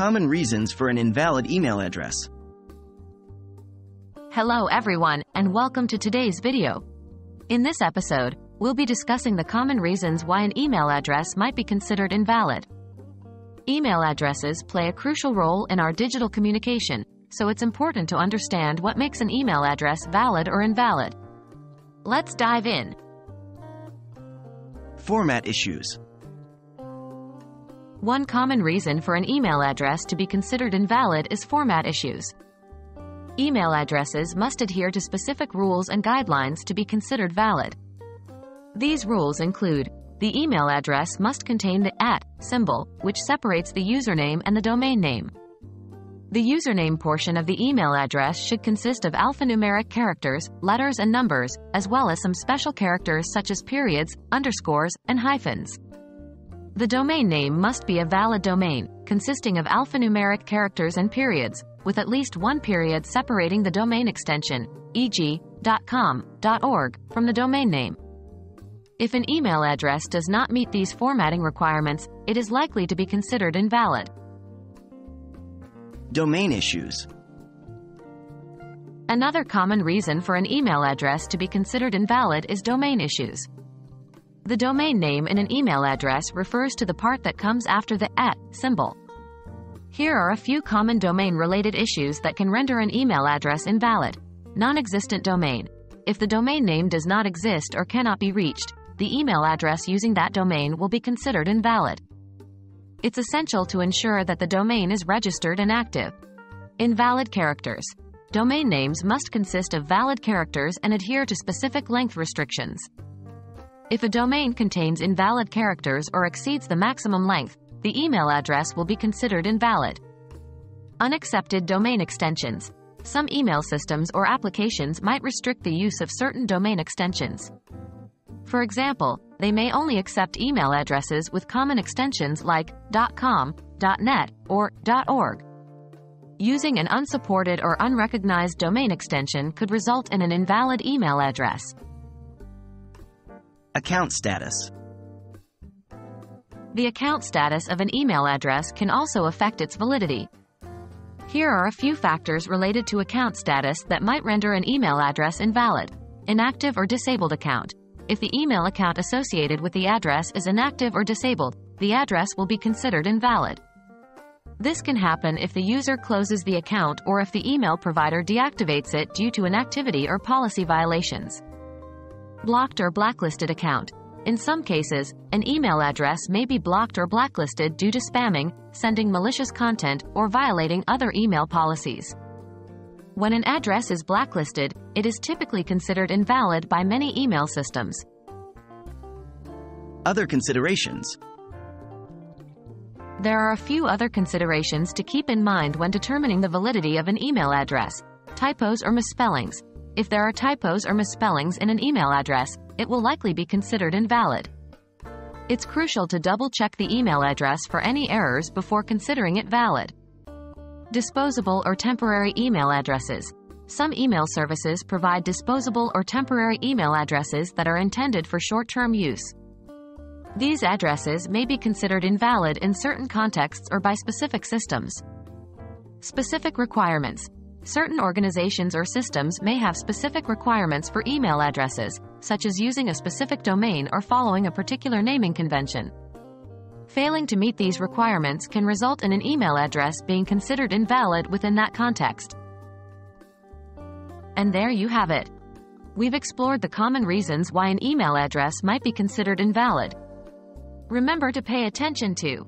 Common reasons for an invalid email address. Hello everyone, and welcome to today's video. In this episode, we'll be discussing the common reasons why an email address might be considered invalid. Email addresses play a crucial role in our digital communication, so it's important to understand what makes an email address valid or invalid. Let's dive in. Format issues. One common reason for an email address to be considered invalid is format issues. Email addresses must adhere to specific rules and guidelines to be considered valid. These rules include: the email address must contain the @ symbol, which separates the username and the domain name. The username portion of the email address should consist of alphanumeric characters, letters and numbers, as well as some special characters such as periods, underscores, and hyphens. The domain name must be a valid domain, consisting of alphanumeric characters and periods, with at least one period separating the domain extension, e.g., .com, .org, from the domain name. If an email address does not meet these formatting requirements, it is likely to be considered invalid. Domain issues. Another common reason for an email address to be considered invalid is domain issues. The domain name in an email address refers to the part that comes after the @ symbol. Here are a few common domain-related issues that can render an email address invalid. Non-existent domain. If the domain name does not exist or cannot be reached, the email address using that domain will be considered invalid. It's essential to ensure that the domain is registered and active. Invalid characters. Domain names must consist of valid characters and adhere to specific length restrictions. If a domain contains invalid characters or exceeds the maximum length, the email address will be considered invalid. Unaccepted domain extensions. Some email systems or applications might restrict the use of certain domain extensions. For example, they may only accept email addresses with common extensions like .com, .net, or .org. Using an unsupported or unrecognized domain extension could result in an invalid email address. Account status. The account status of an email address can also affect its validity. Here are a few factors related to account status that might render an email address invalid. Inactive or disabled account. If the email account associated with the address is inactive or disabled, the address will be considered invalid. This can happen if the user closes the account or if the email provider deactivates it due to inactivity or policy violations. Blocked or blacklisted account. In some cases, an email address may be blocked or blacklisted due to spamming, sending malicious content, or violating other email policies. When an address is blacklisted, it is typically considered invalid by many email systems. Other considerations. There are a few other considerations to keep in mind when determining the validity of an email address. Typos or misspellings. If there are typos or misspellings in an email address, it will likely be considered invalid. It's crucial to double-check the email address for any errors before considering it valid. Disposable or temporary email addresses. Some email services provide disposable or temporary email addresses that are intended for short-term use. These addresses may be considered invalid in certain contexts or by specific systems. Specific requirements. Certain organizations or systems may have specific requirements for email addresses, such as using a specific domain or following a particular naming convention. Failing to meet these requirements can result in an email address being considered invalid within that context. And there you have it. We've explored the common reasons why an email address might be considered invalid. Remember to pay attention to